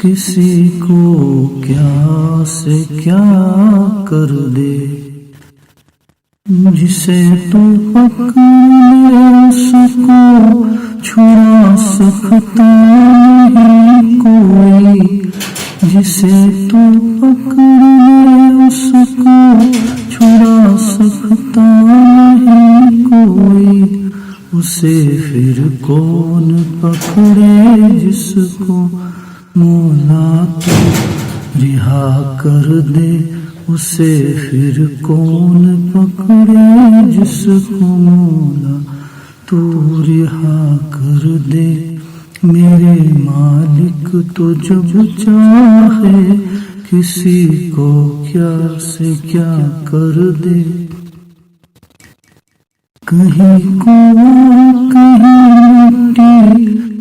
کسی کو کیا سے کیا کر دے، جسے تو پکڑے اس کو چھڑا سکتا نہیں کوئی، جسے تو پکڑے اس کو چھڑا سکتا نہیں کوئی، اسے پھر کون پکڑے جس کو مولا تو رہا کر دے، اسے پھر کون پکڑے جس کو مولا تو رہا کر دے، میرے مالک تو جب چاہے کسی کو کیا سے کیا کر دے، کہیں کنواں کہیں مٹی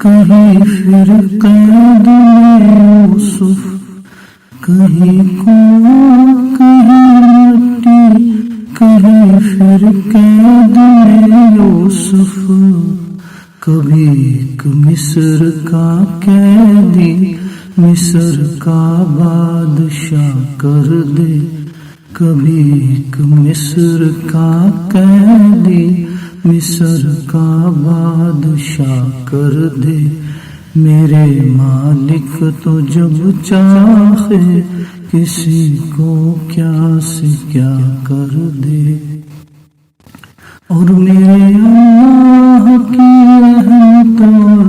کہیں پھر قید میں یوسف، کہیں کنواں کہیں مٹی کہیں پھر قید میں یوسف، کبھی ایک مصر کا قیدی مصر کا بادشاہ کر دے، کبھی ایک مصر کا قیدی مصر کا بادشاہ کر دے، میرے مالک تو جب چاہے کسی کو کیا سے کیا کر دے، اور میرے اللہ کی رحمت اور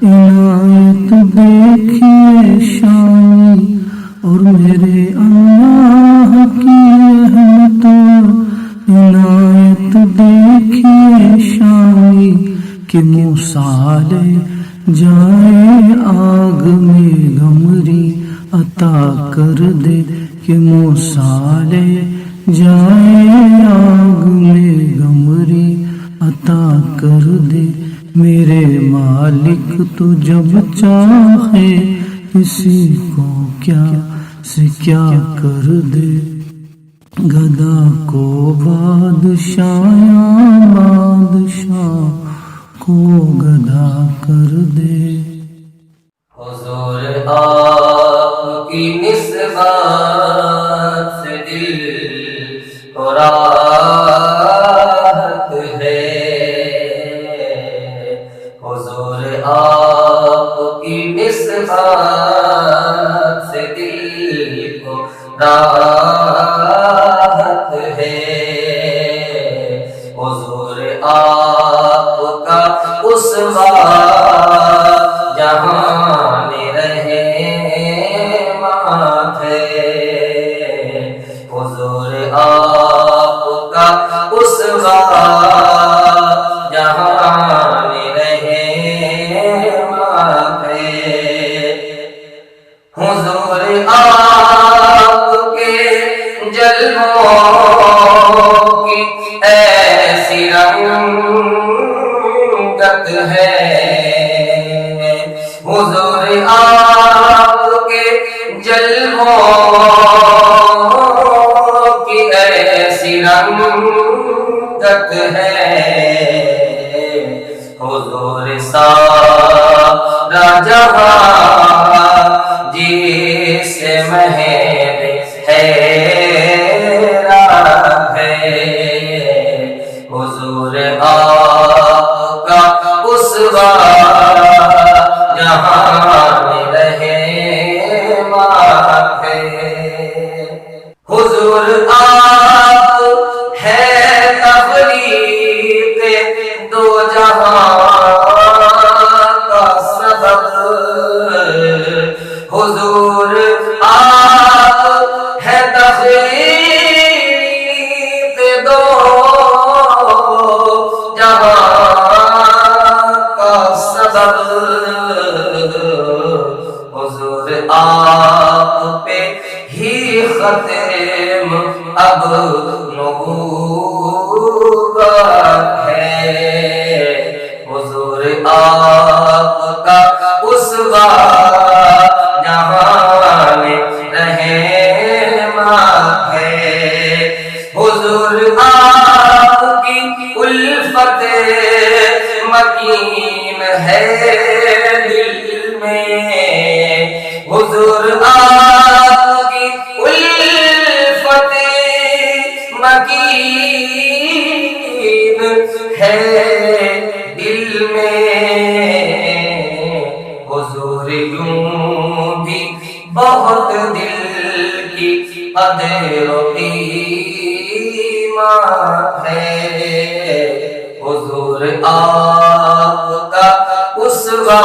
عنایت دیکھیے شانی، اور میرے اللہ کی رحمت اور عنایت دیکھیے شانی، کہ موسیٰ لے جائے آگ میں گمری عطا کر دے، کہ موسیٰ لے جائے آگ میں گمری عطا کر دے، میرے مالک تو جب چاہے کسی کو کیا سے کیا کر دے، گدا کو بادشاہ بادشاہ کو گدا کر دے، حضور آپ کی نسبت سے دل کو راحت ہے، حضور آپ کی نسبت سے دل کو راحت ہے، حضور آپ کا اسوہ جہان رحمت ہے، حضور آپ کا اسوہ جہان رحمت ہے، حضور آپ کے جلووں کی ایسی رنگت ہے، حضور آپ کے جلووں کی ایسی رنگت ہے، حضور سارا جہاں جس محب حیرت ہے، حضور آپ کا اسوہ جہان رحمت ہے، حضور آپ ہے تفریق دو جہاں کا سبب، حضور آپ ہے تفریق دو جہاں کا سبب، حضور آپ پہ ہی ختم اب نبوت ہے، حضور آپ کا اسوہ جہان رحمت ہے، حضور آپ کی الفت مکین ہے دل میں، حضور بہت دل کی قدر و قیمت ہے، حضور آپ کا اسوہ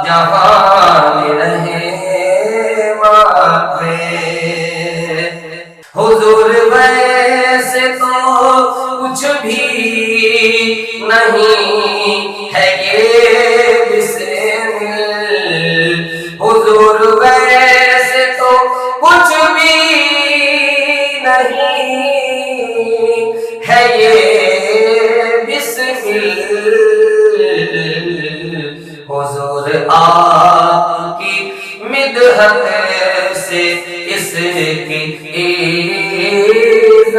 جہان رہنما ہے۔ حضور ویسے تو کچھ بھی نہیں ہے یہ بسمل، حضور ویسے تو کچھ بھی نہیں ہے یہ بسمل، حضور آپ کی مدحت سے اس کی عزت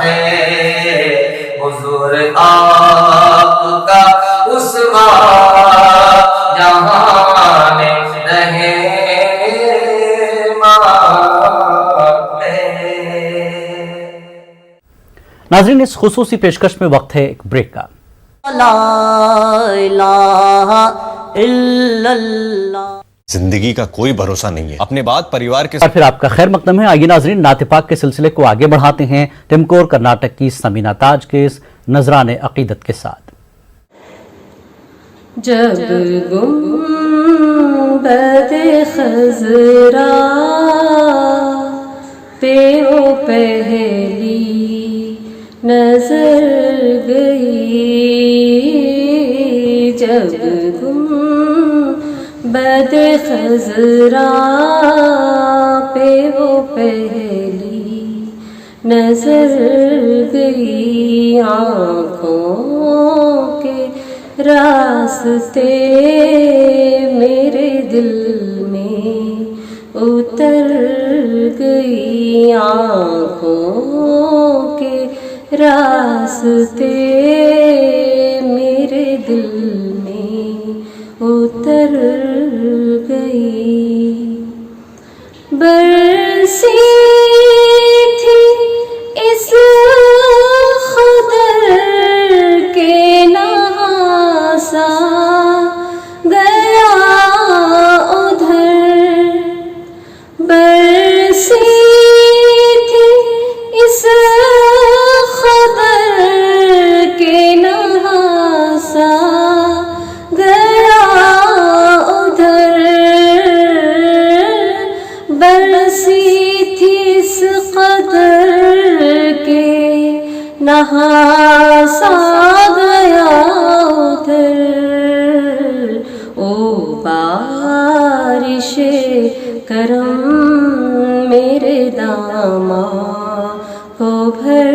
ہے، حضور آپ کا اسوہ جہان رہنما ہے۔ ناظرین، اس خصوصی پیشکش میں وقت ہے ایک بریک کا۔ لا الہ الا اللہ۔ زندگی کا کوئی بھروسہ نہیں ہے، اپنے بعد پریوار کے اور پھر آپ کا خیر مقدم ہے۔ آئیے ناظرین، نعت پاک کے سلسلے کو آگے بڑھاتے ہیں ٹمکور کرناٹک کی سمینہ تاج کے اس نذران عقیدت کے ساتھ۔ جب گنبد خضرا پہ وہ پہلی نظر گئی، جب گنبد خضرا پہ وہ پہلی نظر گئی، آنکھوں کے راستے میرے دل میں اتر گئی، آنکھوں کے راستے میرے دل میں اتر گئی، برسی تھی اس خدر کے نہاسا گیا ادھر، برسی تھی اس خبر کے نہاسا گیا ادھر، برسی تھی اس قدر کے نہاسا گیا ادھر، او بارش کرم میرے داماں کو بھر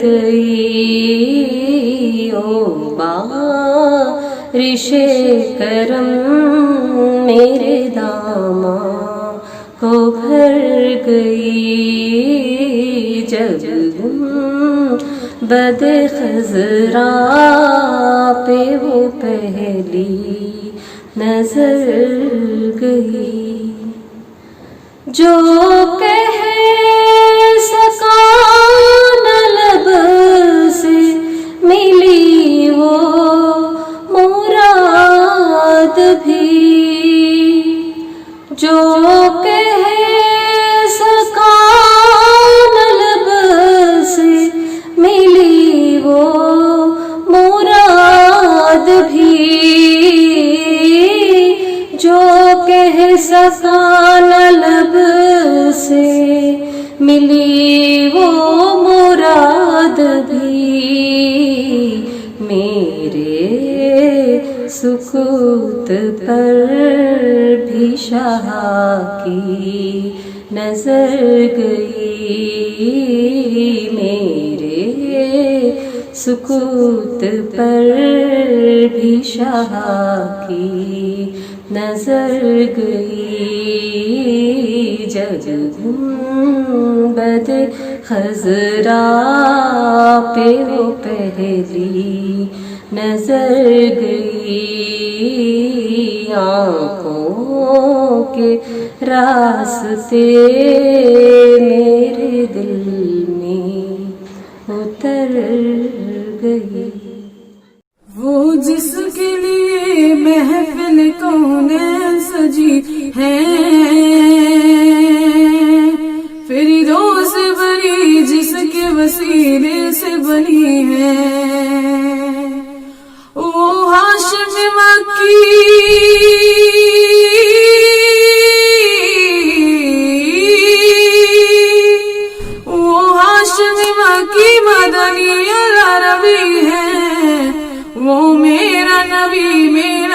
گئی، او بارش کرم میرے داماں کو بھر گئی، جب گنبد خضرا پہ وہ پہلی نظر گئی، جو کہہ سکا نہ لب سے ملی وہ مراد بھی، جو کہہ سکا نہ لب سے ملی وہ مراد بھی، جو کہہ سکا نہ لب سے ملی وہ مراد بھی، میرے سکوت پر بھی شاہ کی نظر گئی، میرے سکوت پر بھی شاہ کی نظر گئی، جب گنبد خضرا پہ وہ پہلی نظر گئی، آنکھوں کے راستے میرے دل میں اتر گئی، وہ جس کے لیے محفل کونین سجی ہے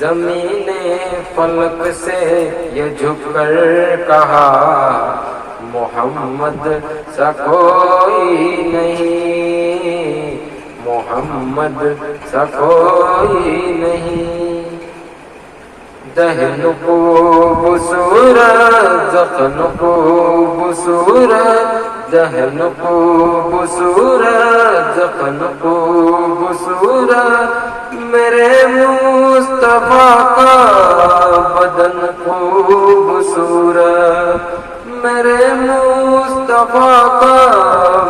زمین فلک سے یہ جھک کر کہا محمد سا کوئی نہیں، محمد سا کوئی نہیں۔ دہن کو بصورت زخم کو بصورت، دہن کو بصورت زخم کو بصورت، میرے مصطفیٰ کا بدن کو بصورت، میرے مصطفیٰ کا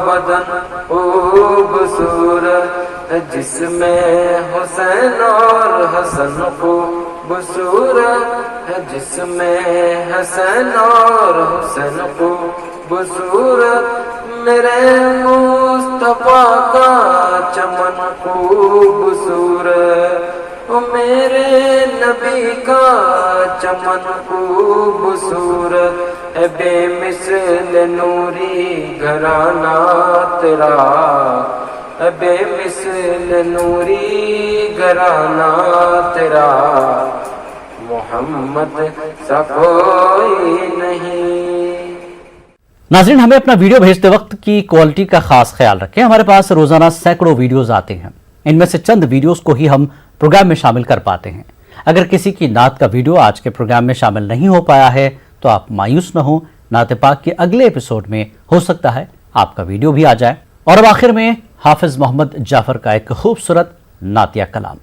بدن خوبصورت، جس میں حسین اور حسن خوبصورت، جس میں حسین اور حسین خوبصورت، میرے مصطفیٰ کا چمن خوبصورت، میرے نبی کا چمن خوبصورت، ہے بے مثل نوری گھرانہ تیرا، ہے بے مثل نوری گھرانہ تیرا، محمد سا کوئی نہیں۔ ناظرین، ہمیں اپنا ویڈیو بھیجتے وقت کی کوالٹی کا خاص خیال رکھیں۔ ہمارے پاس روزانہ سینکڑوں ویڈیوز آتے ہیں، ان میں سے چند ویڈیوز کو ہی ہم پروگرام میں شامل کر پاتے ہیں۔ اگر کسی کی نعت کا ویڈیو آج کے پروگرام میں شامل نہیں ہو پایا ہے تو آپ مایوس نہ ہوں، نعت پاک کے اگلے ایپیسوڈ میں ہو سکتا ہے آپ کا ویڈیو بھی آ جائے۔ اور اب آخر میں حافظ محمد جعفر کا ایک خوبصورت نعتیہ کلام۔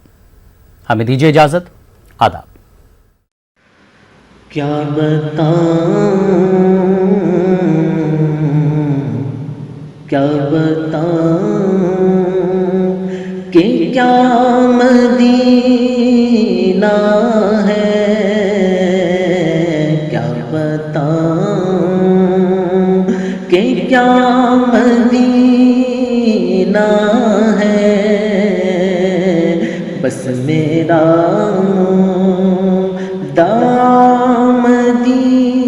ہمیں دیجیے اجازت، آداب۔ کیا بتاؤں، کیا بتاؤں کہ کیا مدینہ ہے، کیا بتاؤں کہ کیا مدینہ ہے، بس میرا مدینہ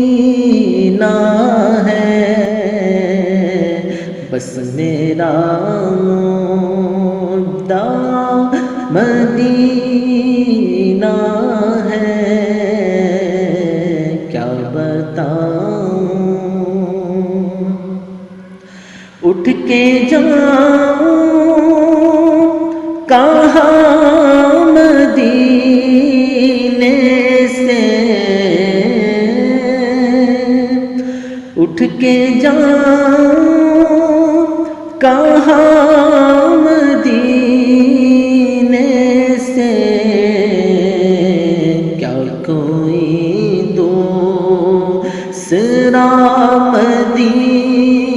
ہے، بس میرا مدینہ ہے، کیا بتاؤں، اٹھ کے جاؤں کہاں مدینے سے، اٹھ کے جاؤں کہاں مدینے سے، کیا کوئی دوسرا مدینہ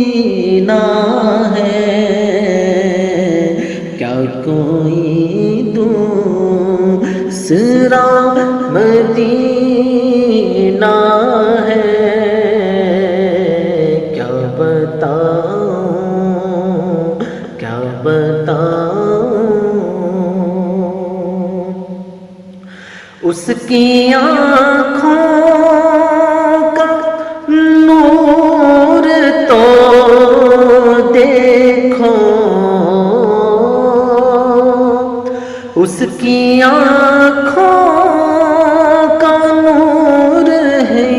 ہے، کیا کوئی دوسرا مدینہ ہے، کیا بتاؤں، کیا بتاؤں، اس کی آنکھوں کا نور تو دیکھو، اس کی آنکھوں کا نور ہے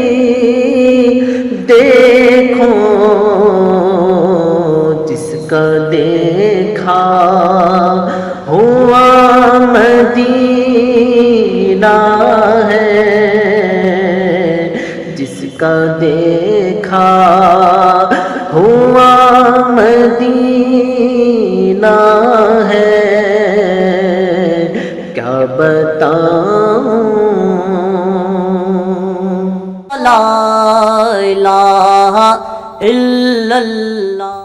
دیکھو، جس کا دیکھا ہوا مدینہ ہے، جس کا دیکھا ہوا مدینہ ہے، کیا بتاؤں، لا الہ الا اللہ۔